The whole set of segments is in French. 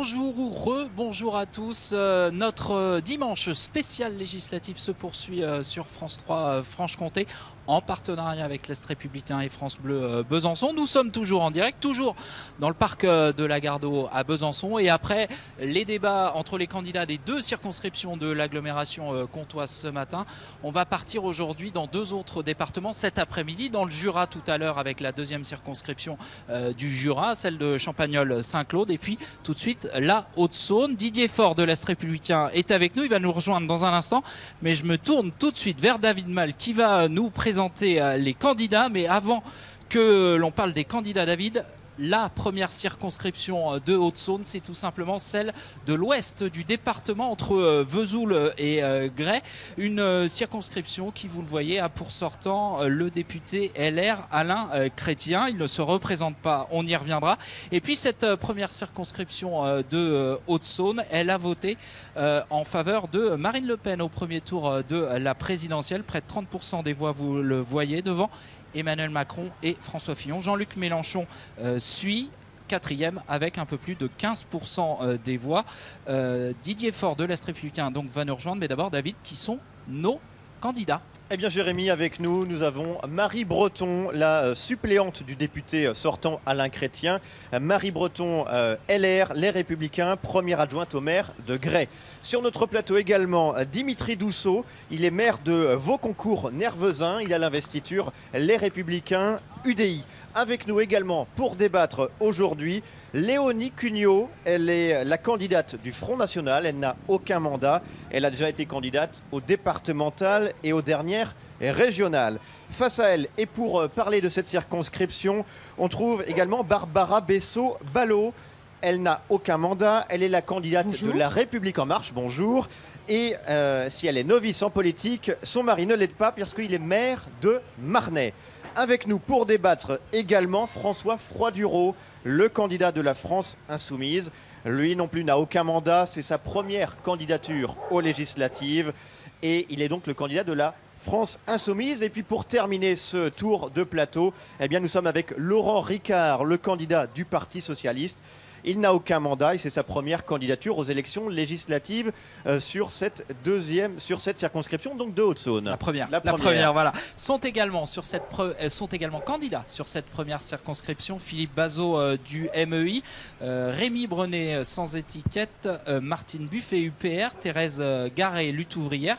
bonjour ou re-bonjour à tous. Notre dimanche spécial législatif se poursuit sur France 3 Franche-Comté en partenariat avec l'Est républicain et France Bleu Besançon. Nous sommes toujours en direct, toujours dans le parc de la Gardeau à Besançon. Et après les débats entre les candidats des deux circonscriptions de l'agglomération comtoise ce matin, on va partir aujourd'hui dans deux autres départements cet après-midi, dans le Jura tout à l'heure avec la deuxième circonscription du Jura, celle de Champagnole-Saint-Claude, et puis tout de suite la Haute-Saône. Didier Faure de l'Est républicain est avec nous, il va nous rejoindre dans un instant, mais je me tourne tout de suite vers David Mal qui va nous présenter les candidats. Mais avant que l'on parle des candidats, David, la première circonscription de Haute-Saône, c'est tout simplement celle de l'ouest du département entre Vesoul et Gray. Une circonscription qui, vous le voyez, a pour sortant le député LR Alain Chrétien. Il ne se représente pas, on y reviendra. Et puis cette première circonscription de Haute-Saône, elle a voté en faveur de Marine Le Pen au premier tour de la présidentielle. Près de 30% des voix, vous le voyez, devant Emmanuel Macron et François Fillon. Jean-Luc Mélenchon suit quatrième avec un peu plus de 15% des voix. Didier Faure de l'Est républicain donc va nous rejoindre. Mais d'abord, David, qui sont nos candidats? Eh bien Jérémy, avec nous avons Marie Breton, la suppléante du député sortant Alain Chrétien. Marie Breton, LR, les Républicains, première adjointe au maire de Gray. Sur notre plateau également, Dimitri Dousseau, il est maire de Vauconcourt-Nervezin. Il a l'investiture Les Républicains UDI. Avec nous également pour débattre aujourd'hui, Léonie Cugnot. Elle est la candidate du Front National. Elle n'a aucun mandat. Elle a déjà été candidate au départemental et aux dernières régionales. Face à elle, et pour parler de cette circonscription, on trouve également Barbara Bessot-Ballot. Elle n'a aucun mandat. Elle est la candidate de La République En Marche. Bonjour. Et si elle est novice en politique, son mari ne l'aide pas parce qu'il est maire de Marnay. Avec nous pour débattre également François Froidurot, le candidat de la France Insoumise. Lui non plus n'a aucun mandat, c'est sa première candidature aux législatives et il est donc le candidat de la France Insoumise. Et puis pour terminer ce tour de plateau, eh bien nous sommes avec Laurent Ricard, le candidat du Parti Socialiste. Il n'a aucun mandat et c'est sa première candidature aux élections législatives sur cette circonscription donc de Haute-Saône. La première, voilà. Sont également candidats sur cette première circonscription Philippe Bazot du MEI, Rémi Brenet sans étiquette, Martine Buffet UPR, Thérèse Garret lutte ouvrière,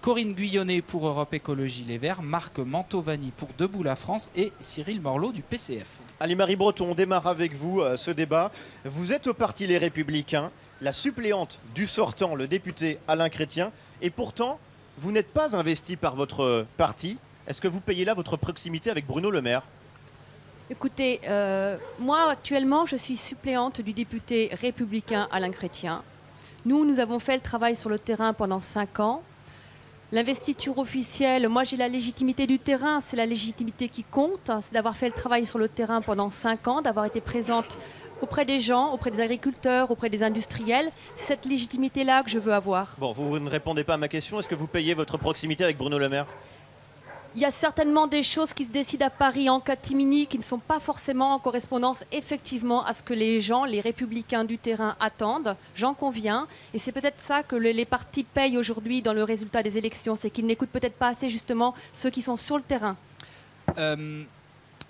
Corinne Guyonnet pour Europe Écologie Les Verts, Marc Mantovani pour Debout la France et Cyril Morlot du PCF. Allez Marie Breton, on démarre avec vous ce débat. Vous êtes au parti Les Républicains, la suppléante du sortant, le député Alain Chrétien, et pourtant vous n'êtes pas investi par votre parti. Est-ce que vous payez là votre proximité avec Bruno Le Maire? Écoutez, moi actuellement je suis suppléante du député républicain Alain Chrétien. Nous avons fait le travail sur le terrain pendant 5 ans. L'investiture officielle, moi j'ai la légitimité du terrain, c'est la légitimité qui compte, c'est d'avoir fait le travail sur le terrain pendant 5 ans, d'avoir été présente auprès des gens, auprès des agriculteurs, auprès des industriels. C'est cette légitimité-là que je veux avoir. Bon, vous ne répondez pas à ma question, est-ce que vous payez votre proximité avec Bruno Le Maire? Il y a certainement des choses qui se décident à Paris, en catimini, qui ne sont pas forcément en correspondance effectivement à ce que les gens, les républicains du terrain attendent. J'en conviens. Et c'est peut-être ça que les partis payent aujourd'hui dans le résultat des élections. C'est qu'ils n'écoutent peut-être pas assez justement ceux qui sont sur le terrain.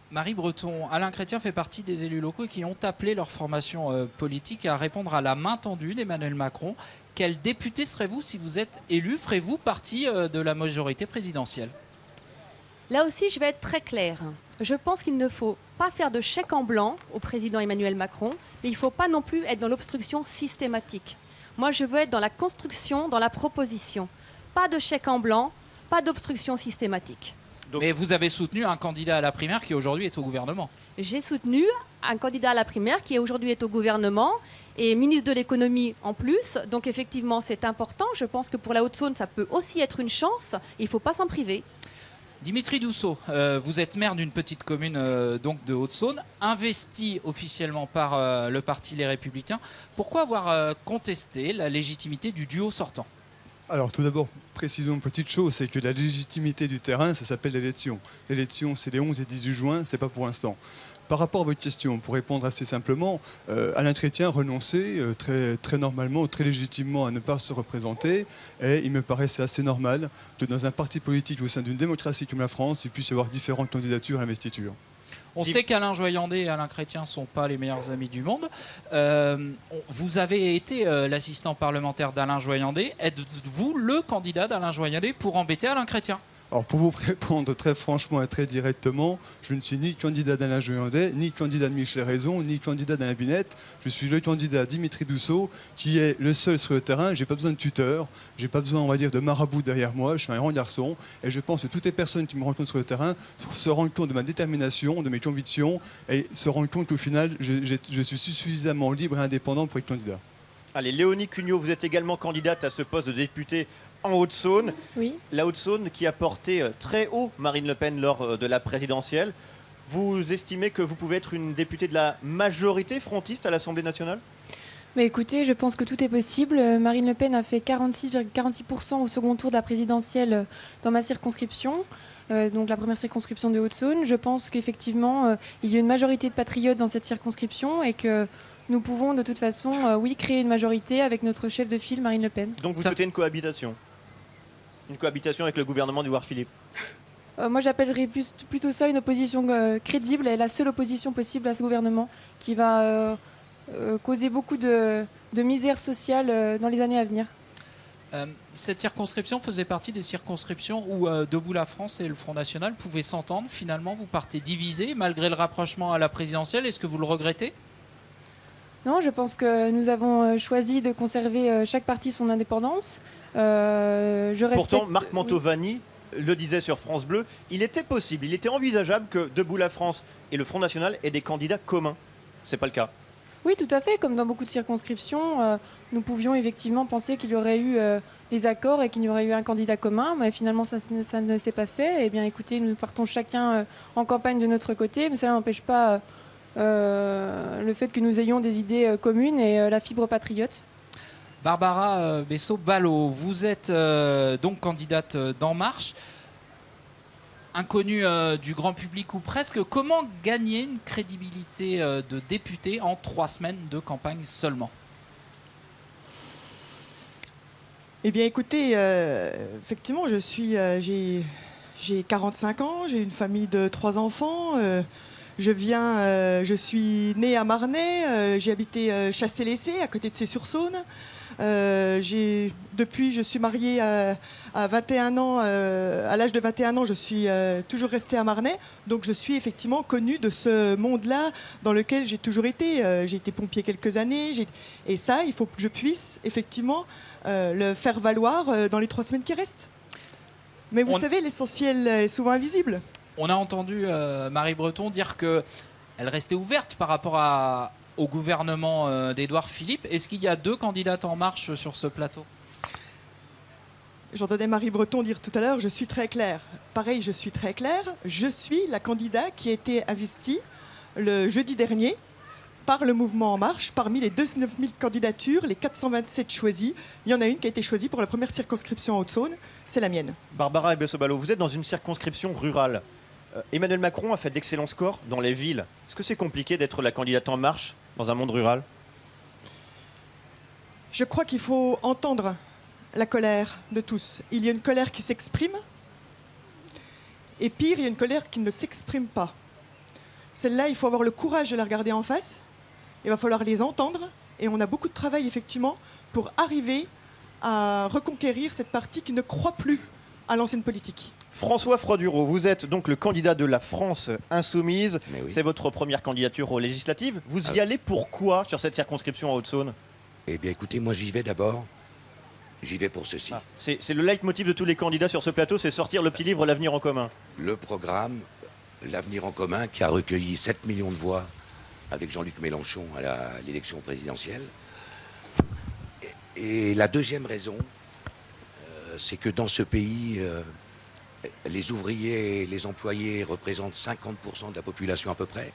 Marie Breton, Alain Chrétien fait partie des élus locaux qui ont appelé leur formation politique à répondre à la main tendue d'Emmanuel Macron. Quel député serez-vous si vous êtes élu? Ferez-vous partie de la majorité présidentielle? Là aussi, je vais être très claire. Je pense qu'il ne faut pas faire de chèque en blanc au président Emmanuel Macron, mais il ne faut pas non plus être dans l'obstruction systématique. Moi, je veux être dans la construction, dans la proposition. Pas de chèque en blanc, pas d'obstruction systématique. Mais vous avez soutenu un candidat à la primaire qui aujourd'hui est au gouvernement. J'ai soutenu un candidat à la primaire qui aujourd'hui est au gouvernement et ministre de l'économie en plus. Donc effectivement, c'est important. Je pense que pour la Haute-Saône, ça peut aussi être une chance. Il ne faut pas s'en priver. Dimitri Dousseau, vous êtes maire d'une petite commune donc de Haute-Saône, investi officiellement par le parti Les Républicains. Pourquoi avoir contesté la légitimité du duo sortant? Alors tout d'abord, précisons une petite chose, c'est que la légitimité du terrain, ça s'appelle l'élection. L'élection, c'est les 11 et 18 juin, c'est pas pour l'instant. Par rapport à votre question, pour répondre assez simplement, Alain Chrétien renonçait très normalement, très légitimement à ne pas se représenter. Et il me paraissait assez normal que dans un parti politique au sein d'une démocratie comme la France, il puisse y avoir différentes candidatures à l'investiture. On sait qu'Alain Joyandet et Alain Chrétien ne sont pas les meilleurs amis du monde. Vous avez été l'assistant parlementaire d'Alain Joyandet. Êtes-vous le candidat d'Alain Joyandet pour embêter Alain Chrétien ? Alors pour vous répondre très franchement et très directement, je ne suis ni candidat d'Alain Joyandet, ni candidat de Michel Raison, ni candidat d'Alain Binette. Je suis le candidat Dimitri Dussault, qui est le seul sur le terrain. J'ai pas besoin de tuteur, j'ai pas besoin, on va dire, de marabout derrière moi. Je suis un grand garçon et je pense que toutes les personnes qui me rencontrent sur le terrain se rendent compte de ma détermination, de mes convictions et se rendent compte qu'au final, je suis suffisamment libre et indépendant pour être candidat. Allez, Léonie Cugnot, vous êtes également candidate à ce poste de députée en Haute-Saône. Oui. La Haute-Saône qui a porté très haut Marine Le Pen lors de la présidentielle. Vous estimez que vous pouvez être une députée de la majorité frontiste à l'Assemblée nationale ? Mais écoutez, je pense que tout est possible. Marine Le Pen a fait 46,46% au second tour de la présidentielle dans ma circonscription, donc la première circonscription de Haute-Saône. Je pense qu'effectivement, il y a une majorité de patriotes dans cette circonscription et que nous pouvons de toute façon, oui, créer une majorité avec notre chef de file, Marine Le Pen. Donc vous souhaitez une cohabitation ? Une cohabitation avec le gouvernement d'Édouard Philippe ? Moi, j'appellerais plutôt ça une opposition crédible et la seule opposition possible à ce gouvernement qui va causer beaucoup de misère sociale dans les années à venir. Cette circonscription faisait partie des circonscriptions où Debout la France et le Front National pouvaient s'entendre. Finalement, vous partez divisés malgré le rapprochement à la présidentielle. Est-ce que vous le regrettez ? Non, je pense que nous avons choisi de conserver chaque parti son indépendance. Pourtant, Marc Mantovani le disait sur France Bleu, il était possible, il était envisageable que Debout la France et le Front National aient des candidats communs. C'est pas le cas. Oui, tout à fait. Comme dans beaucoup de circonscriptions, nous pouvions effectivement penser qu'il y aurait eu des accords et qu'il y aurait eu un candidat commun. Mais finalement, ça ne s'est pas fait. Eh bien, écoutez, nous partons chacun en campagne de notre côté. Mais cela n'empêche pas le fait que nous ayons des idées communes et la fibre patriote. Barbara Bessot-Ballot, vous êtes donc candidate d'En Marche, inconnue du grand public ou presque. Comment gagner une crédibilité de député en 3 semaines de campagne seulement ? Eh bien écoutez, effectivement, j'ai 45 ans, j'ai une famille de 3 enfants. Je suis née à Marnay, j'ai habité Chassé-Lessé, à côté de Cey-sur-Saône. Depuis, je suis mariée à 21 ans. À l'âge de 21 ans, je suis toujours restée à Marnay. Donc, je suis effectivement connue de ce monde-là dans lequel j'ai toujours été. J'ai été pompier quelques années. Et ça, il faut que je puisse effectivement le faire valoir dans les 3 semaines qui restent. Mais vous savez, l'essentiel est souvent invisible. On a entendu Marie Breton dire qu'elle restait ouverte par rapport au gouvernement d'Édouard Philippe. Est-ce qu'il y a 2 candidates En Marche sur ce plateau ? J'entendais Marie Breton dire tout à l'heure, je suis très claire. Pareil, je suis très claire. Je suis la candidate qui a été investie le jeudi dernier par le mouvement En Marche. Parmi les 19 000 candidatures, les 427 choisies, il y en a une qui a été choisie pour la première circonscription en Haute-Saône. C'est la mienne. Barbara Bessot-Ballot, vous êtes dans une circonscription rurale. Emmanuel Macron a fait d'excellents scores dans les villes. Est-ce que c'est compliqué d'être la candidate En Marche dans un monde rural ? Je crois qu'il faut entendre la colère de tous. Il y a une colère qui s'exprime, et pire, il y a une colère qui ne s'exprime pas. Celle-là, il faut avoir le courage de la regarder en face, il va falloir les entendre, et on a beaucoup de travail, effectivement, pour arriver à reconquérir cette partie qui ne croit plus à l'ancienne politique. François Froiduro, vous êtes donc le candidat de la France Insoumise. Oui. C'est votre première candidature aux législatives. Vous y allez pourquoi sur cette circonscription en Haute-Saône ? Eh bien, écoutez, moi, j'y vais d'abord. J'y vais pour ceci. C'est le leitmotiv de tous les candidats sur ce plateau, c'est sortir le petit livre L'avenir en commun. Le programme L'Avenir en commun, qui a recueilli 7 millions de voix avec Jean-Luc Mélenchon à l'élection présidentielle. Et la deuxième raison, c'est que dans ce pays, les ouvriers et les employés représentent 50% de la population à peu près.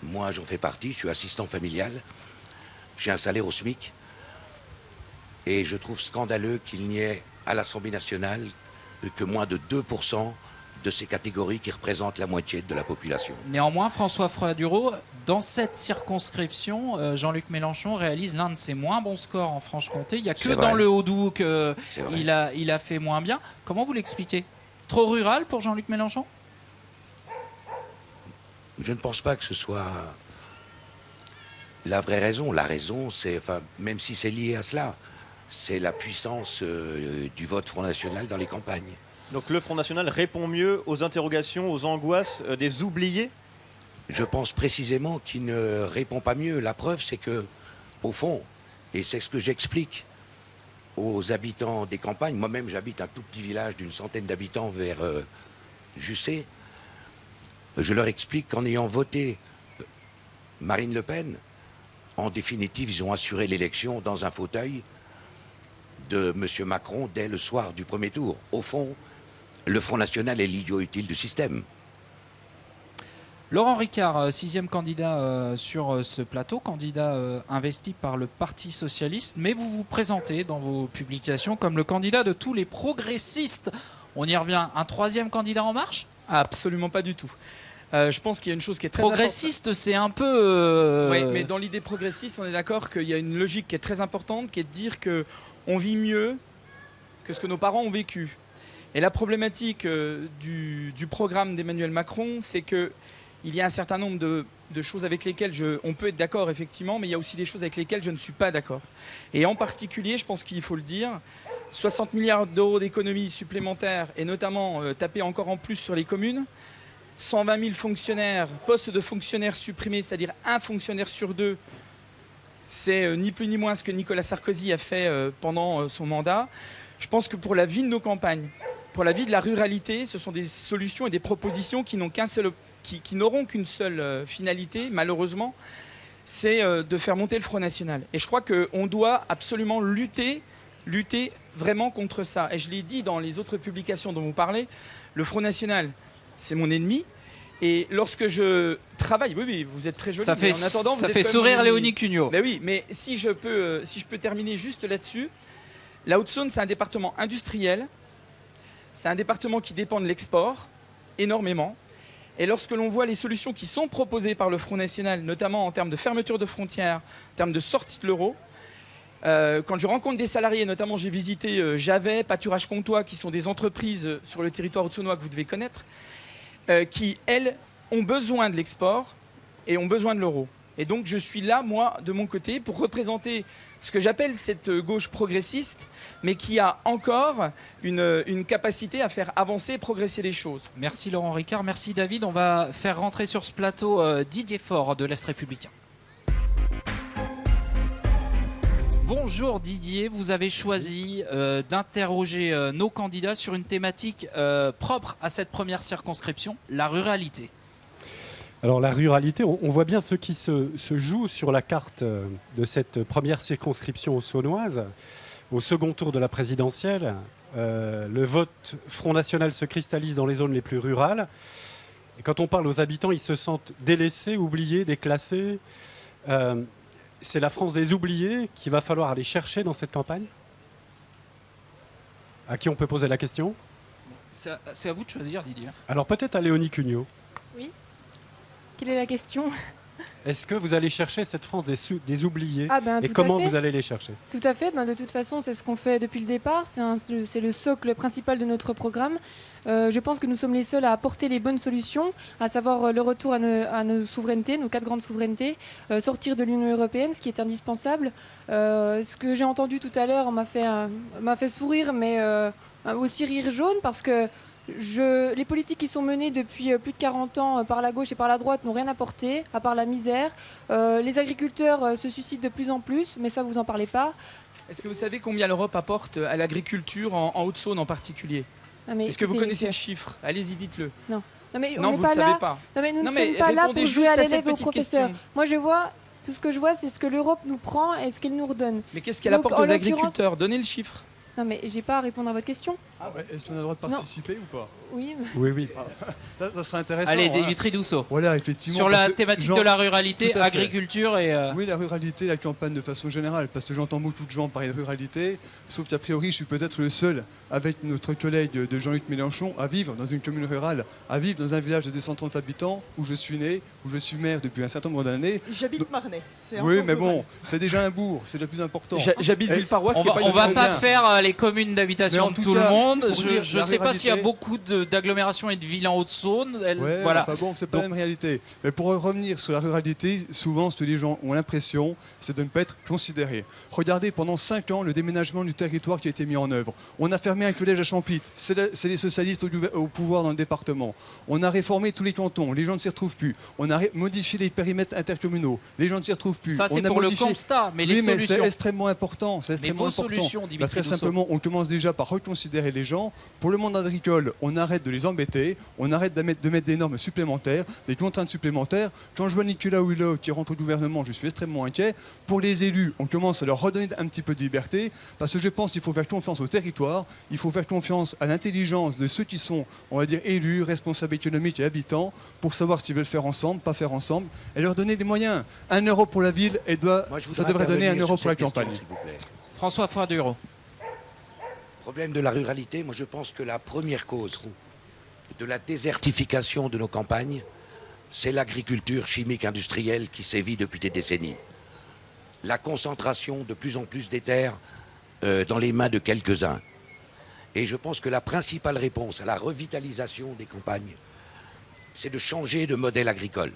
Moi, j'en fais partie, je suis assistant familial. J'ai un salaire au SMIC. Et je trouve scandaleux qu'il n'y ait à l'Assemblée nationale que moins de 2% de ces catégories qui représentent la moitié de la population. Néanmoins, François Froiduro, dans cette circonscription, Jean-Luc Mélenchon réalise l'un de ses moins bons scores en Franche-Comté. Il n'y a que C'est dans vrai. le Haut-Doubs C'est vrai. qu'il a fait moins bien. Comment vous l'expliquez? Trop rural pour Jean-Luc Mélenchon? Je ne pense pas que ce soit la vraie raison. La raison, c'est, enfin, même si c'est lié à cela, c'est la puissance du vote Front National dans les campagnes. Donc le Front National répond mieux aux interrogations, aux angoisses des oubliés? Je pense précisément qu'il ne répond pas mieux. La preuve, c'est que, au fond, et c'est ce que j'explique aux habitants des campagnes, moi-même j'habite un tout petit village d'une centaine d'habitants vers Jussé, je leur explique qu'en ayant voté Marine Le Pen, en définitive, ils ont assuré l'élection dans un fauteuil de M. Macron dès le soir du premier tour. Au fond, le Front National est l'idiot utile du système. Laurent Ricard, 6e candidat sur ce plateau, candidat investi par le Parti Socialiste, mais vous vous présentez dans vos publications comme le candidat de tous les progressistes. On y revient, un 3e candidat En Marche? Absolument pas du tout. Je pense qu'il y a une chose qui est très Progressiste, c'est un peu... Oui, mais dans l'idée progressiste, on est d'accord qu'il y a une logique qui est très importante, qui est de dire qu'on vit mieux que ce que nos parents ont vécu. Et la problématique du programme d'Emmanuel Macron, c'est qu'il y a un certain nombre de choses avec lesquelles on peut être d'accord, effectivement, mais il y a aussi des choses avec lesquelles je ne suis pas d'accord. Et en particulier, je pense qu'il faut le dire, 60 milliards d'euros d'économies supplémentaires, et notamment taper encore en plus sur les communes, 120 000 fonctionnaires, postes de fonctionnaires supprimés, c'est-à-dire un fonctionnaire sur deux. C'est ni plus ni moins ce que Nicolas Sarkozy a fait pendant son mandat. Je pense que pour la vie de nos campagnes, pour la vie de la ruralité, ce sont des solutions et des propositions qui n'auront qu'une seule finalité, malheureusement, c'est de faire monter le Front National. Et je crois qu'on doit absolument lutter vraiment contre ça. Et je l'ai dit dans les autres publications dont vous parlez, le Front National, c'est mon ennemi. Et lorsque je travaille, oui, vous êtes très joli. Ça fait, en attendant, ça vous fait êtes quand même sourire mon ennemi. Léonie Cugnot. Mais oui, mais si je peux terminer juste là-dessus, la Haute-Saône, c'est un département industriel, c'est un département qui dépend de l'export énormément. Et lorsque l'on voit les solutions qui sont proposées par le Front National, notamment en termes de fermeture de frontières, en termes de sortie de l'euro, quand je rencontre des salariés, notamment j'ai visité Javet, Pâturage Comtois, qui sont des entreprises sur le territoire haute-saônois que vous devez connaître, qui, elles, ont besoin de l'export et ont besoin de l'euro. Et donc je suis là, moi, de mon côté, pour représenter ce que j'appelle cette gauche progressiste, mais qui a encore une capacité à faire avancer et progresser les choses. Merci Laurent Ricard, merci David. On va faire rentrer sur ce plateau Didier Faure de l'Est républicain. Bonjour Didier, vous avez choisi d'interroger nos candidats sur une thématique propre à cette première circonscription, la ruralité. Alors la ruralité, on voit bien ce qui se joue sur la carte de cette première circonscription saônoise. Au second tour de la présidentielle, le vote Front National se cristallise dans les zones les plus rurales. Et quand on parle aux habitants, ils se sentent délaissés, oubliés, déclassés. C'est la France des oubliés qu'il va falloir aller chercher dans cette campagne. À qui on peut poser la question? C'est à vous de choisir Didier. Alors peut-être à Léonie Cugnot. Quelle est la question? Est-ce que vous allez chercher cette France des oubliés? Et Tout comment à fait. vous allez les chercher? Tout à fait. De toute façon, c'est ce qu'on fait depuis le départ. C'est le socle principal de notre programme. Je pense que nous sommes les seuls à apporter les bonnes solutions, à savoir le retour à nos souverainetés, nos 4 grandes souverainetés, sortir de l'Union européenne, ce qui est indispensable. Ce que j'ai entendu tout à l'heure m'a fait sourire, mais aussi rire jaune, parce que les politiques qui sont menées depuis plus de 40 ans par la gauche et par la droite n'ont rien apporté, à part la misère. Les agriculteurs se suicident de plus en plus, mais ça, vous en parlez pas. Est-ce que vous savez combien l'Europe apporte à l'agriculture en Haute-Saône en particulier? Est-ce que vous connaissez le chiffre? Allez-y, dites-le. Non, mais Non, on n'est vous pas ne le savez là. pas. Non, mais nous ne Non, mais sommes pas là répondez pour jouer juste à à cette l'élève et au petite professeur. question. Moi, tout ce que je vois, c'est ce que l'Europe nous prend et ce qu'elle nous redonne. Mais qu'est-ce qu'elle Donc, apporte en aux l'occurrence- agriculteurs? Donnez le chiffre. Non, mais j'ai pas à répondre à votre question. Est-ce qu'on a le droit de participer ou pas? Oui. Oui. Ça serait intéressant. Allez, hein. Dimitri Dussault. Voilà, effectivement. Sur la parce que thématique j'en- de la ruralité, Tout à fait. agriculture et... Oui, la ruralité, la campagne de façon générale, parce que j'entends beaucoup de gens parler de ruralité, sauf qu'a priori, je suis peut-être le seul, avec notre collègue de Jean-Luc Mélenchon, à vivre dans une commune rurale, à vivre dans un village de 230 habitants, où je suis né, où je suis maire depuis un certain nombre d'années. J'habite Marnay. C'est Oui, encore mais rural. bon, c'est déjà un bourg, c'est le plus important. J'habite Et Villeparois, ce On qui est va, pas on va très pas bien. faire les communes d'habitation Mais en de tout tout cas, le monde. pour dire, Je la sais pas s'il y a ruralité- beaucoup d'agglomérations et de villes en Haute-Saône. Ouais, Voilà. enfin bon, c'est pas Donc- la même réalité. Mais pour revenir sur la ruralité, souvent, ce que les gens ont l'impression, c'est de ne pas être considérés. Regardez, pendant 5 ans, le déménagement du territoire qui a été mis en œuvre. On a fermé un collège à Champit. C'est les socialistes au pouvoir dans le département. On a réformé tous les cantons. Les gens ne s'y retrouvent plus. On a modifié les périmètres intercommunaux. Les gens ne s'y retrouvent plus. Ça, c'est On a pour le modifié- constat, mais oui, les mais c'est solutions. extrêmement important. C'est Mais extrêmement vos important. solutions, Bah, Dimitri très Dussault. simplement, on commence déjà par reconsidérer les gens. Pour le monde agricole, on arrête de les embêter, on arrête de mettre des normes supplémentaires, des contraintes supplémentaires. Quand je vois Nicolas Hulot qui rentre au gouvernement, je suis extrêmement inquiet. Pour les élus, on commence à leur redonner un petit peu de liberté, parce que je pense qu'il faut faire confiance au territoire, il faut faire confiance à l'intelligence de ceux qui sont, on va dire, élus, responsables économiques et habitants, pour savoir ce qu'ils veulent faire ensemble, pas faire ensemble, et leur donner les moyens. 1 euro pour la ville, et Moi, je ça voudrais devrait donner 1 intervenir euro sur pour la cette question, campagne. s'il vous plaît. François Froiduro. Problème de la ruralité, moi je pense que la première cause de la désertification de nos campagnes, c'est l'agriculture chimique industrielle qui sévit depuis des décennies. La concentration de plus en plus des terres dans les mains de quelques-uns. Et je pense que la principale réponse à la revitalisation des campagnes, c'est de changer de modèle agricole.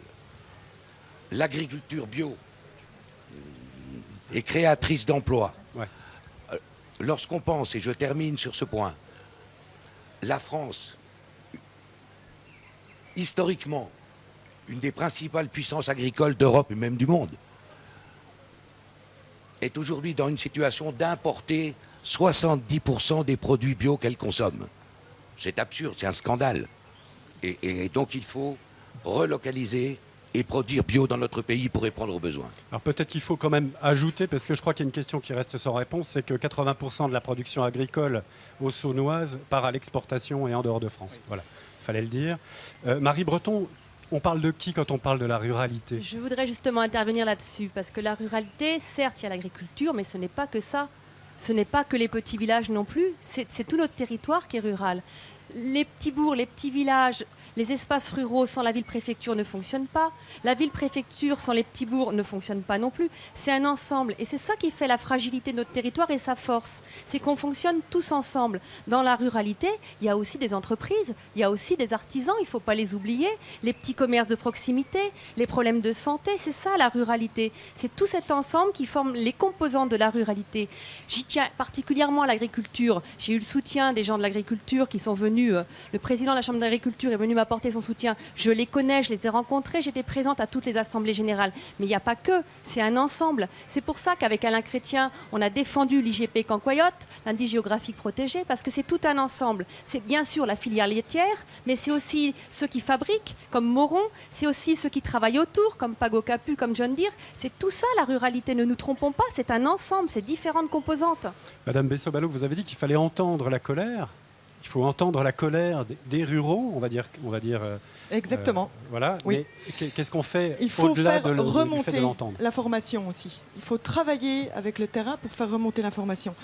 L'agriculture bio est créatrice d'emplois. Ouais. Lorsqu'on pense, et je termine sur ce point, la France, historiquement, une des principales puissances agricoles d'Europe et même du monde, est aujourd'hui dans une situation d'importer 70% des produits bio qu'elle consomme. C'est absurde, c'est un scandale. Et donc il faut relocaliser et produire bio dans notre pays pour répondre aux besoins. Alors peut-être qu'il faut quand même ajouter, parce que je crois qu'il y a une question qui reste sans réponse, c'est que 80% de la production agricole haut-saônoise part à l'exportation et en dehors de France. Voilà, il fallait le dire. Marie Breton, on parle de qui quand on parle de la ruralité? Je voudrais justement intervenir là-dessus, parce que la ruralité, certes, il y a l'agriculture, mais ce n'est pas que ça. Ce n'est pas que les petits villages non plus, c'est tout notre territoire qui est rural. Les petits bourgs, les petits villages, les espaces ruraux sans la ville-préfecture ne fonctionnent pas. La ville-préfecture sans les petits bourgs ne fonctionne pas non plus. C'est un ensemble. Et c'est ça qui fait la fragilité de notre territoire et sa force. C'est qu'on fonctionne tous ensemble. Dans la ruralité, il y a aussi des entreprises, il y a aussi des artisans, il ne faut pas les oublier. Les petits commerces de proximité, les problèmes de santé, c'est ça la ruralité. C'est tout cet ensemble qui forme les composantes de la ruralité. J'y tiens particulièrement à l'agriculture. J'ai eu le soutien des gens de l'agriculture qui sont venus. Le président de la Chambre d'agriculture est venu m'apporter son soutien. Je les connais, je les ai rencontrés, j'étais présente à toutes les assemblées générales. Mais il n'y a pas que, c'est un ensemble. C'est pour ça qu'avec Alain Chrétien, on a défendu l'IGP Cancoyote, l'indice géographique protégé, parce que c'est tout un ensemble. C'est bien sûr la filière laitière, mais c'est aussi ceux qui fabriquent, comme Moron, c'est aussi ceux qui travaillent autour, comme Pago Capu, comme John Deere. C'est tout ça la ruralité, ne nous trompons pas, c'est un ensemble, c'est différentes composantes. Madame Bessobalo, vous avez dit qu'il fallait entendre la colère. Il faut entendre la colère des ruraux, on va dire. Exactement. Voilà. Oui. Mais qu'est-ce qu'on fait Il faut au-delà faire du fait de remonter l'entendre? l'information aussi. Il faut travailler avec le terrain pour faire remonter l'information.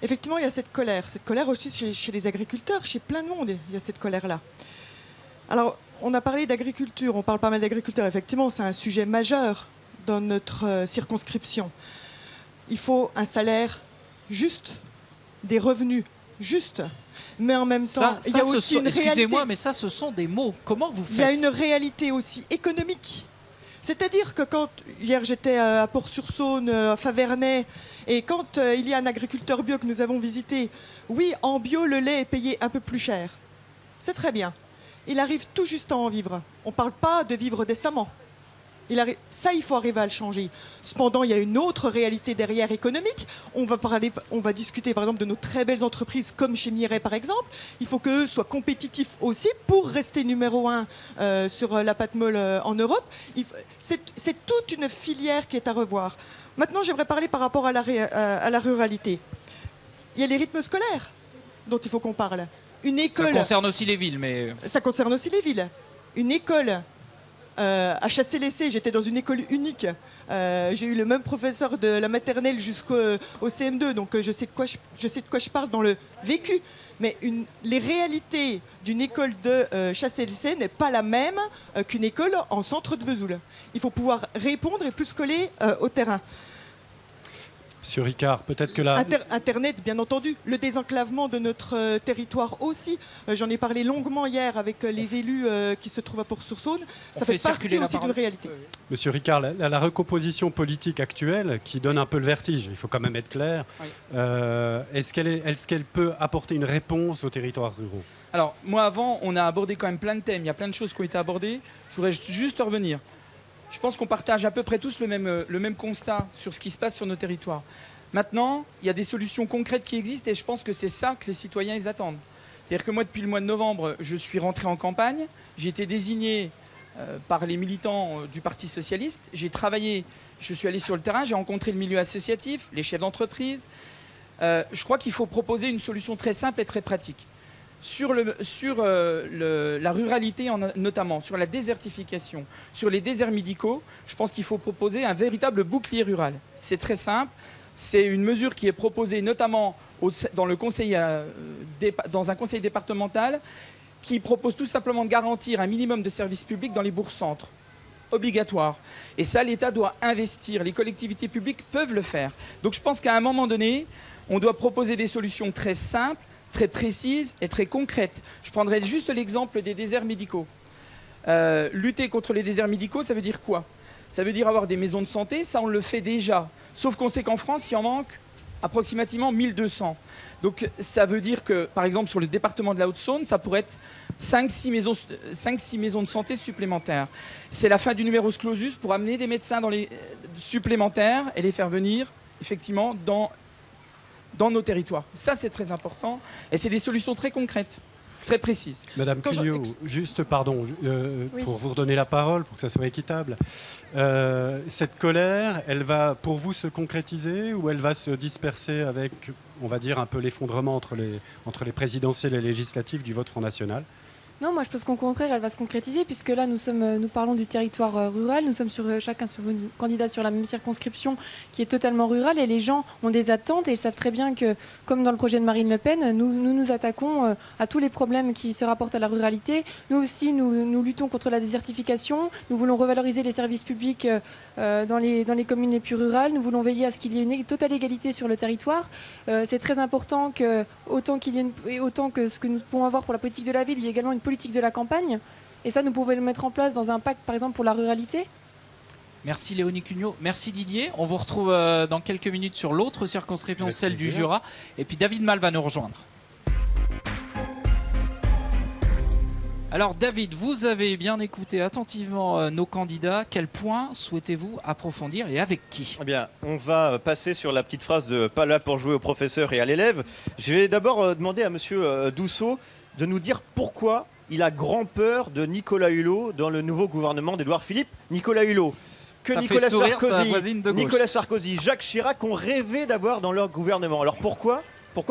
Effectivement, il y a cette colère. Cette colère aussi chez les agriculteurs, chez plein de monde, il y a cette colère-là. Alors, on a parlé d'agriculture, on parle pas mal d'agriculteurs. Effectivement, c'est un sujet majeur dans notre circonscription. Il faut un salaire juste, des revenus justes. Mais en même temps, il y a aussi une réalité. Excusez-moi, mais ça, ce sont des mots. Comment vous faites? Il y a une réalité aussi économique. C'est-à-dire que quand, hier j'étais à Port-sur-Saône, à Favernais, et quand il y a un agriculteur bio que nous avons visité, oui, en bio, le lait est payé un peu plus cher. C'est très bien. Il arrive tout juste à en vivre. On ne parle pas de vivre décemment. Ça, il faut arriver à le changer. Cependant, il y a une autre réalité derrière économique. On va discuter par exemple de nos très belles entreprises comme chez Mireille par exemple. Il faut qu'eux soient compétitifs aussi pour rester numéro 1 sur la pâte molle en Europe. C'est toute une filière qui est à revoir. Maintenant, j'aimerais parler par rapport à la ruralité. Il y a les rythmes scolaires dont il faut qu'on parle. Une Ça école, concerne aussi les villes, mais ça concerne aussi les villes. Une école à Chassé-Lessé, j'étais dans une école unique. J'ai eu le même professeur de la maternelle jusqu'au CM2, donc je sais de quoi je parle dans le vécu. Mais les réalités d'une école de Chassé-Lessé n'est pas la même qu'une école en centre de Vesoul. Il faut pouvoir répondre et plus coller au terrain. Monsieur Ricard, peut-être que là... Internet, bien entendu, le désenclavement de notre territoire aussi. J'en ai parlé longuement hier avec les élus qui se trouvent à Port-sur-Saône. Ça fait partie aussi d'une réalité. Monsieur Ricard, la recomposition politique actuelle qui donne un peu le vertige, il faut quand même être clair, Oui. est-ce qu'elle peut apporter une réponse aux territoires ruraux? Alors, moi, avant, on a abordé quand même plein de thèmes. Il y a plein de choses qui ont été abordées. Je voudrais juste revenir. Je pense qu'on partage à peu près tous le même constat sur ce qui se passe sur nos territoires. Maintenant, il y a des solutions concrètes qui existent et je pense que c'est ça que les citoyens ils attendent. C'est-à-dire que moi, depuis le mois de novembre, je suis rentré en campagne. J'ai été désigné par les militants du Parti socialiste. J'ai travaillé, je suis allé sur le terrain, j'ai rencontré le milieu associatif, les chefs d'entreprise. Je crois qu'il faut proposer une solution très simple et très pratique. Sur la ruralité notamment, sur la désertification, sur les déserts médicaux, je pense qu'il faut proposer un véritable bouclier rural. C'est très simple, c'est une mesure qui est proposée notamment dans un conseil départemental qui propose tout simplement de garantir un minimum de services publics dans les bourgs-centres, obligatoire. Et ça, l'État doit investir, les collectivités publiques peuvent le faire. Donc je pense qu'à un moment donné, on doit proposer des solutions très simples, très précises et très concrètes. Je prendrai juste l'exemple des déserts médicaux. Lutter contre les déserts médicaux, ça veut dire quoi? Ça veut dire avoir des maisons de santé, ça on le fait déjà. Sauf qu'on sait qu'en France, il en manque approximativement 1200. Donc ça veut dire que, par exemple, sur le département de la Haute-Saône, ça pourrait être 5-6 maisons de santé supplémentaires. C'est la fin du numerus clausus pour amener des médecins supplémentaires et les faire venir, effectivement, dans nos territoires. Ça, c'est très important. Et c'est des solutions très concrètes, très précises. Madame Cugnot, juste, pardon, Oui. pour vous redonner la parole, pour que ça soit équitable. Cette colère, elle va pour vous se concrétiser ou elle va se disperser avec, on va dire, un peu l'effondrement entre les présidentielles et législatives du vote Front National? Non, moi je pense qu'au contraire, elle va se concrétiser puisque là nous parlons du territoire rural, nous sommes chacun sur une candidat sur la même circonscription qui est totalement rurale et les gens ont des attentes et ils savent très bien que, comme dans le projet de Marine Le Pen, nous attaquons à tous les problèmes qui se rapportent à la ruralité. Nous aussi, nous luttons contre la désertification, nous voulons revaloriser les services publics dans les communes les plus rurales, nous voulons veiller à ce qu'il y ait une totale égalité sur le territoire. C'est très important que, autant que ce que nous pouvons avoir pour la politique de la ville, il y a également une politique de la campagne. Et ça, nous pouvons le mettre en place dans un pacte, par exemple, pour la ruralité. merci Léonie Cugnot, merci Didier. On vous retrouve dans quelques minutes sur l'autre circonscription, celle du Jura. Et puis David Mal va nous rejoindre. Alors David, vous avez bien écouté attentivement nos candidats. Quel point souhaitez-vous approfondir et avec qui? Eh bien, on va passer sur la petite phrase de « pas là pour jouer au professeur et à l'élève ». Je vais d'abord demander à monsieur Dussault de nous dire pourquoi il a grand peur de Nicolas Hulot dans le nouveau gouvernement d'Édouard Philippe. Nicolas Hulot, que Ça fait sourire sa voisine de gauche. Nicolas Sarkozy, Jacques Chirac ont rêvé d'avoir dans leur gouvernement. Alors pourquoi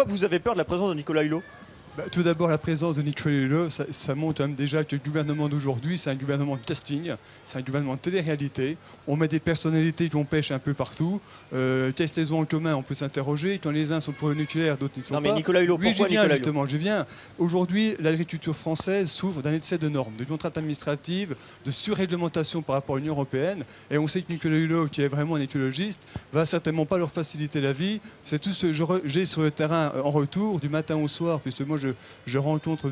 vous avez peur de la présence de Nicolas Hulot? Tout d'abord, la présence de Nicolas Hulot, ça montre même déjà que le gouvernement d'aujourd'hui, c'est un gouvernement de casting, c'est un gouvernement de télé-réalité. On met des personnalités qu'on pêche un peu partout. Qu'est-ce qu'ils ont en commun? On peut s'interroger. Quand les uns sont pour le nucléaire, d'autres n'y sont pas. Non mais Nicolas Hulot, Oui, pourquoi j'y viens Nicolas justement, je viens. Aujourd'hui, l'agriculture française souffre d'un excès de normes, de contraintes administratives, de surréglementation par rapport à l'Union européenne. Et on sait que Nicolas Hulot, qui est vraiment un écologiste, va certainement pas leur faciliter la vie. C'est tout ce que j'ai sur le terrain en retour, du matin au soir, puisque moi je rencontre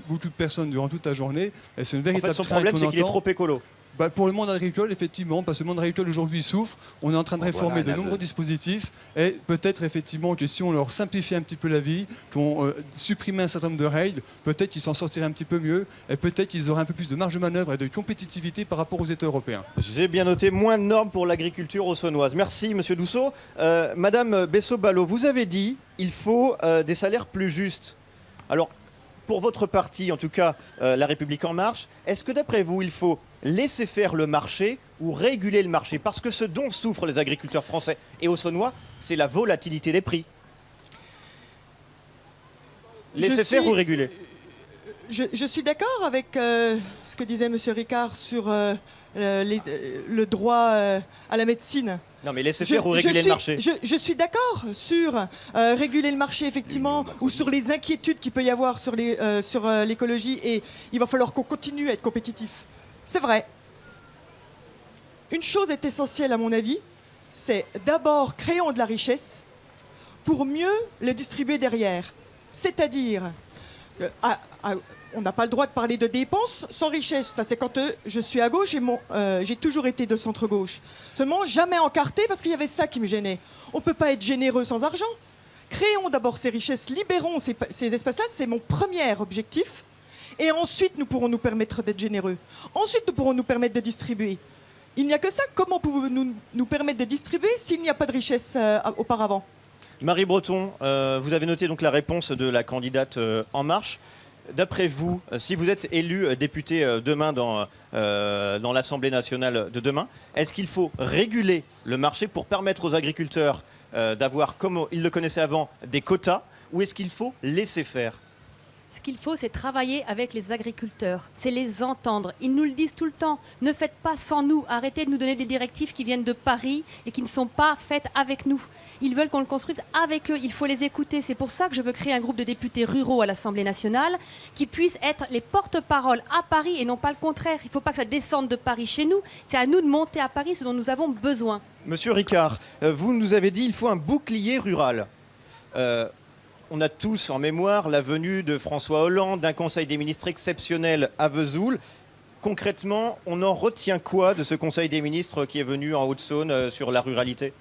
beaucoup de personnes durant toute la journée. Et c'est une véritable son problème, c'est qu'il est trop écolo. Pour le monde agricole, effectivement, parce que le monde agricole aujourd'hui souffre. On est en train de réformer de nombreux dispositifs. Et peut-être effectivement que si on leur simplifiait un petit peu la vie, qu'on supprimait un certain nombre de règles, peut-être qu'ils s'en sortiraient un petit peu mieux. Et peut-être qu'ils auraient un peu plus de marge de manœuvre et de compétitivité par rapport aux États européens. J'ai bien noté moins de normes pour l'agriculture haut-saônoise. Merci monsieur Dussault. Madame Bessot-Ballot, vous avez dit il faut des salaires plus justes. Alors, pour votre parti, en tout cas La République En Marche, est-ce que d'après vous, il faut laisser faire le marché ou réguler le marché? Parce que ce dont souffrent les agriculteurs français et haut-saônois, c'est la volatilité des prix. Laisser faire ou réguler? Je suis d'accord avec ce que disait M. Ricard sur le droit à la médecine. Non, mais laisser faire ou réguler le marché? Je suis d'accord sur réguler le marché, effectivement, ou sur les inquiétudes qu'il peut y avoir sur l'écologie, et il va falloir qu'on continue à être compétitif. C'est vrai. Une chose est essentielle, à mon avis, c'est d'abord créons de la richesse pour mieux le distribuer derrière. C'est-à-dire, on n'a pas le droit de parler de dépenses sans richesse. Ça, c'est quand je suis à gauche et j'ai toujours été de centre-gauche. Seulement, jamais encarté parce qu'il y avait ça qui me gênait. On ne peut pas être généreux sans argent. Créons d'abord ces richesses, libérons ces espaces-là, c'est mon premier objectif. Et ensuite, nous pourrons nous permettre d'être généreux. Ensuite, nous pourrons nous permettre de distribuer. Il n'y a que ça. Comment pouvons-nous nous permettre de distribuer s'il n'y a pas de richesse auparavant? Marie Breton, vous avez noté donc la réponse de la candidate En Marche. D'après vous, si vous êtes élu député demain dans l'Assemblée nationale de demain, est-ce qu'il faut réguler le marché pour permettre aux agriculteurs d'avoir, comme ils le connaissaient avant, des quotas, ou est-ce qu'il faut laisser faire? Ce qu'il faut, c'est travailler avec les agriculteurs, c'est les entendre. Ils nous le disent tout le temps. Ne faites pas sans nous. Arrêtez de nous donner des directives qui viennent de Paris et qui ne sont pas faites avec nous. Ils veulent qu'on le construise avec eux. Il faut les écouter. C'est pour ça que je veux créer un groupe de députés ruraux à l'Assemblée nationale qui puissent être les porte-paroles à Paris et non pas le contraire. Il ne faut pas que ça descende de Paris chez nous. C'est à nous de monter à Paris ce dont nous avons besoin. Monsieur Ricard, vous nous avez dit qu'il faut un bouclier rural. On a tous en mémoire la venue de François Hollande, d'un conseil des ministres exceptionnel à Vesoul. Concrètement, on en retient quoi de ce conseil des ministres qui est venu en Haute-Saône sur la ruralité?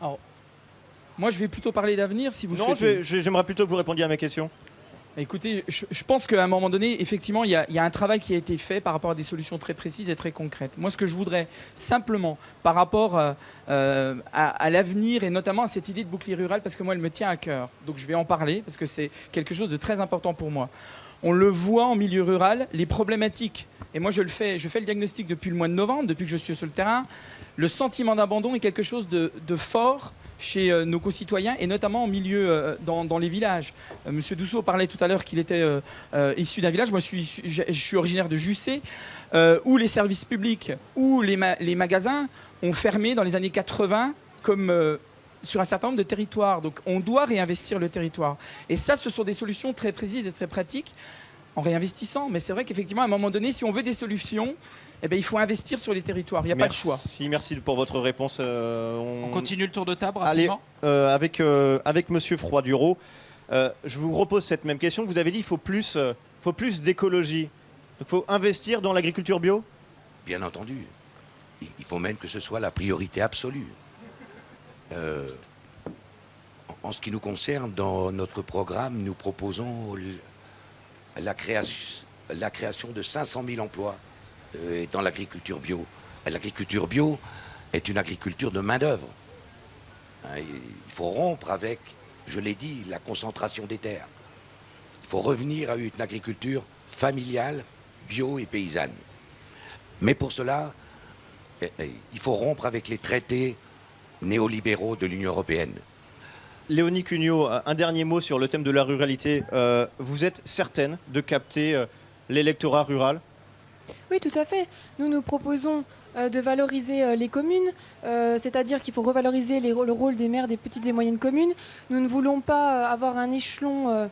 Alors, moi, je vais plutôt parler d'avenir, si vous Non, souhaitez. j'aimerais plutôt que vous répondiez à mes questions. Écoutez, je pense qu'à un moment donné, effectivement, il y a un travail qui a été fait par rapport à des solutions très précises et très concrètes. Moi, ce que je voudrais simplement, par rapport à l'avenir et notamment à cette idée de bouclier rural, parce que moi, elle me tient à cœur. Donc, je vais en parler parce que c'est quelque chose de très important pour moi. On le voit en milieu rural, les problématiques. Et moi, je fais le diagnostic depuis le mois de novembre, depuis que je suis sur le terrain. Le sentiment d'abandon est quelque chose de fort chez nos concitoyens et notamment en milieu dans les villages. Monsieur Dousseau parlait tout à l'heure qu'il était issu d'un village. Moi, je suis originaire de Jussé, où les services publics, où les magasins ont fermé dans les années 80 comme sur un certain nombre de territoires. Donc, on doit réinvestir le territoire. Et ça, ce sont des solutions très précises et très pratiques en réinvestissant. Mais c'est vrai qu'effectivement, à un moment donné, si on veut des solutions, eh bien, il faut investir sur les territoires. Il n'y a pas de choix. Merci pour votre réponse. On continue le tour de table Allez, rapidement. avec Monsieur Froiduro, je vous repose cette même question. Vous avez dit qu'il faut plus d'écologie. Il faut investir dans l'agriculture bio? Bien entendu. Il faut même que ce soit la priorité absolue. En ce qui nous concerne, dans notre programme, nous proposons la création de 500 000 emplois dans l'agriculture bio. L'agriculture bio est une agriculture de main-d'œuvre. Il faut rompre avec, je l'ai dit, la concentration des terres. Il faut revenir à une agriculture familiale, bio et paysanne. Mais pour cela, il faut rompre avec les traités néolibéraux de l'Union européenne. Léonie Cugnot, un dernier mot sur le thème de la ruralité. Vous êtes certaine de capter l'électorat rural? Oui, tout à fait. Nous proposons de valoriser les communes, c'est-à-dire qu'il faut revaloriser le rôle des maires des petites et moyennes communes. Nous ne voulons pas avoir un échelon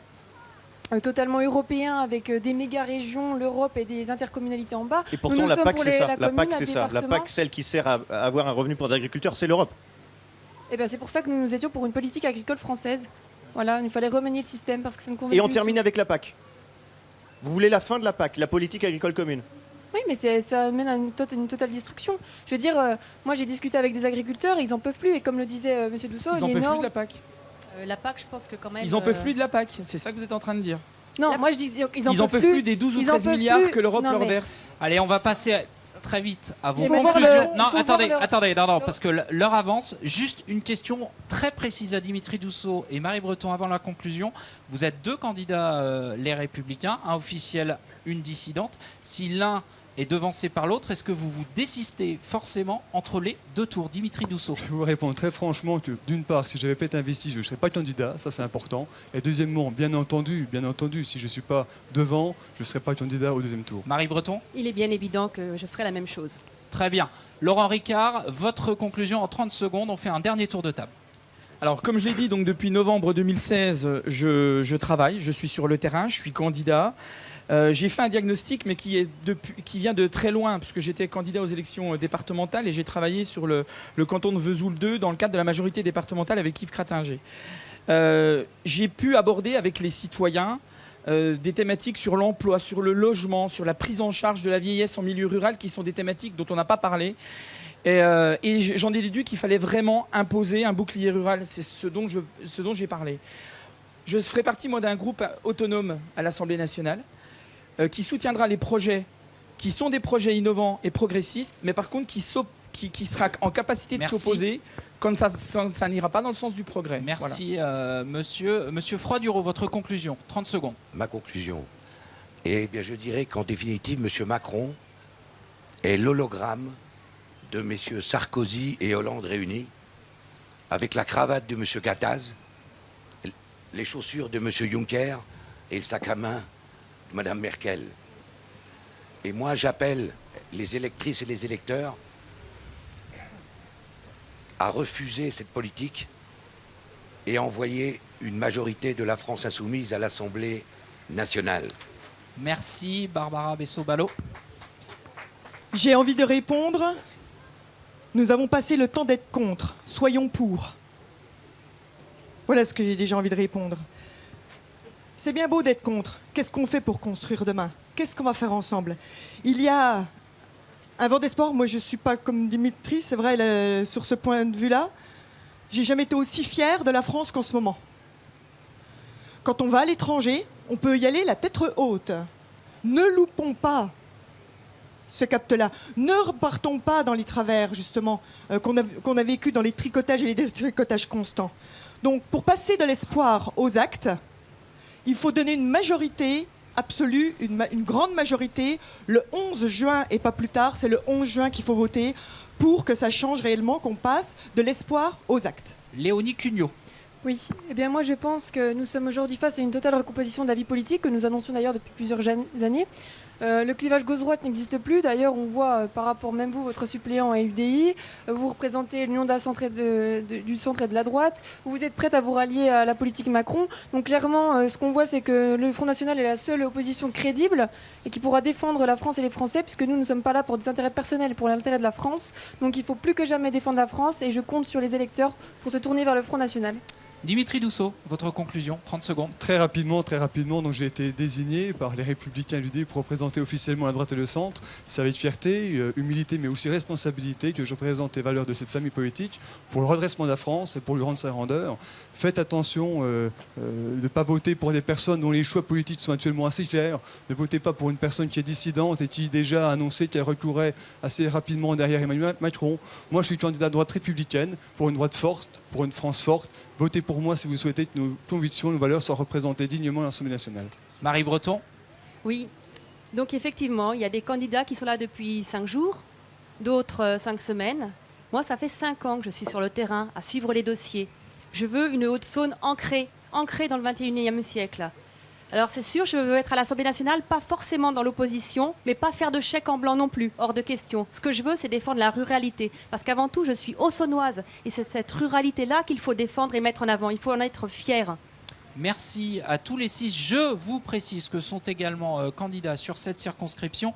totalement européen avec des méga-régions, l'Europe et des intercommunalités en bas. Et pourtant, la PAC, c'est ça. La PAC, c'est ça. La PAC, celle qui sert à avoir un revenu pour les agriculteurs, c'est l'Europe. Eh bien, c'est pour ça que nous étions pour une politique agricole française. Voilà, il fallait remanier le système parce que ça ne convient plus. Et on termine avec la PAC. Vous voulez la fin de la PAC, la politique agricole commune? Oui, mais ça amène à une totale destruction. Je veux dire, moi j'ai discuté avec des agriculteurs, ils n'en peuvent plus. Et comme le disait M. Dousseau, ils n'en peuvent plus de la PAC. La PAC, je pense que quand même... Ils n'en peuvent plus de la PAC, c'est ça que vous êtes en train de dire. Non, moi je dis ils n'en peuvent plus des 12 ou 13 milliards que l'Europe leur verse. Allez, on va passer très vite à vos Il faut conclusions. Non, voir attendez, non, parce que l'heure avance. Juste une question très précise à Dimitri Dousseau et Marie Breton avant la conclusion. Vous êtes deux candidats, les Républicains, un officiel, une dissidente. Si l'un est devancé par l'autre. Est-ce que vous vous désistez forcément entre les deux tours? Dimitri Dussault. Je vais vous répondre très franchement que d'une part, si je n'avais pas été investi, je ne serais pas candidat, ça c'est important. Et deuxièmement, bien entendu, si je ne suis pas devant, je ne serai pas candidat au deuxième tour. Marie Breton? Il est bien évident que je ferai la même chose. Très bien. Laurent Ricard, votre conclusion en 30 secondes. On fait un dernier tour de table. Alors, comme je l'ai dit, donc depuis novembre 2016, je travaille, je suis sur le terrain, je suis candidat. J'ai fait un diagnostic, mais qui vient de très loin, puisque j'étais candidat aux élections départementales et j'ai travaillé sur le canton de Vesoul 2 dans le cadre de la majorité départementale avec Yves Cratinger. J'ai pu aborder avec les citoyens des thématiques sur l'emploi, sur le logement, sur la prise en charge de la vieillesse en milieu rural, qui sont des thématiques dont on n'a pas parlé. Et j'en ai déduit qu'il fallait vraiment imposer un bouclier rural. C'est ce dont j'ai parlé. Je ferai partie, moi, d'un groupe autonome à l'Assemblée nationale qui soutiendra les projets qui sont des projets innovants et progressistes, mais par contre qui sera en capacité de s'opposer comme ça n'ira pas dans le sens du progrès. Merci, voilà. Monsieur Froiduro, votre conclusion, 30 secondes. Ma conclusion, eh bien, je dirais qu'en définitive, M. Macron est l'hologramme de M. Sarkozy et Hollande réunis, avec la cravate de M. Gattaz, les chaussures de M. Juncker et le sac à main de Mme Merkel. Et moi, j'appelle les électrices et les électeurs à refuser cette politique et à envoyer une majorité de la France insoumise à l'Assemblée nationale. Merci, Barbara Bessot-Ballot. J'ai envie de répondre. Nous avons passé le temps d'être contre. Soyons pour. Voilà ce que j'ai déjà envie de répondre. C'est bien beau d'être contre. Qu'est-ce qu'on fait pour construire demain? Qu'est-ce qu'on va faire ensemble? Il y a un vent d'espoir. Moi, je ne suis pas comme Dimitri, c'est vrai, sur ce point de vue-là. J'ai jamais été aussi fière de la France qu'en ce moment. Quand on va à l'étranger, on peut y aller la tête haute. Ne loupons pas ce capte-là. Ne repartons pas dans les travers, justement, qu'on a vécu dans les tricotages et les détricotages constants. Donc, pour passer de l'espoir aux actes, il faut donner une majorité absolue, une grande majorité, le 11 juin et pas plus tard. C'est le 11 juin qu'il faut voter pour que ça change réellement, qu'on passe de l'espoir aux actes. Léonie Cugnot. Oui, eh bien moi je pense que nous sommes aujourd'hui face à une totale recomposition de la vie politique que nous annoncions d'ailleurs depuis plusieurs années. Le clivage gauche-droite n'existe plus. D'ailleurs, on voit par rapport, même vous, votre suppléant à UDI, vous représentez l'union du centre et de la droite. Vous êtes prête à vous rallier à la politique Macron. Donc clairement, ce qu'on voit, c'est que le Front National est la seule opposition crédible et qui pourra défendre la France et les Français, puisque nous ne sommes pas là pour des intérêts personnels, pour l'intérêt de la France. Donc il faut plus que jamais défendre la France et je compte sur les électeurs pour se tourner vers le Front National. Dimitri Dussault, votre conclusion, 30 secondes. Très rapidement, donc j'ai été désigné par les Républicains et l'UD pour représenter officiellement la droite et le centre. C'est avec fierté, humilité, mais aussi responsabilité que je représente les valeurs de cette famille politique pour le redressement de la France et pour lui rendre sa grandeur. Faites attention de ne pas voter pour des personnes dont les choix politiques sont actuellement assez clairs. Ne votez pas pour une personne qui est dissidente et qui déjà a annoncé qu'elle recourait assez rapidement derrière Emmanuel Macron. Moi, je suis candidat de droite républicaine pour une droite forte, pour une France forte. Votez pour moi si vous souhaitez que nos convictions, nos valeurs soient représentées dignement à l'Assemblée nationale. Marie Breton. Oui. Donc effectivement, il y a des candidats qui sont là depuis 5 jours, d'autres 5 semaines. Moi, ça fait 5 ans que je suis sur le terrain à suivre les dossiers. Je veux une Haute-Saône ancrée dans le 21e siècle. Alors c'est sûr, je veux être à l'Assemblée nationale, pas forcément dans l'opposition, mais pas faire de chèque en blanc non plus, hors de question. Ce que je veux, c'est défendre la ruralité. Parce qu'avant tout, je suis haut-saônoise. Et c'est cette ruralité-là qu'il faut défendre et mettre en avant. Il faut en être fier. Merci à tous les 6. Je vous précise que sont également candidats sur cette circonscription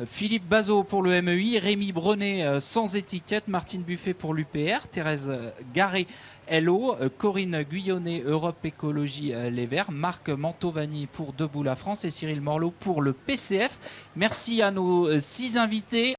Philippe Bazot pour le MEI, Rémi Brenet sans étiquette, Martine Buffet pour l'UPR, Thérèse Garé LO, Corinne Guyonnet Europe Écologie Les Verts, Marc Mantovani pour Debout la France et Cyril Morlot pour le PCF. Merci à nos 6 invités.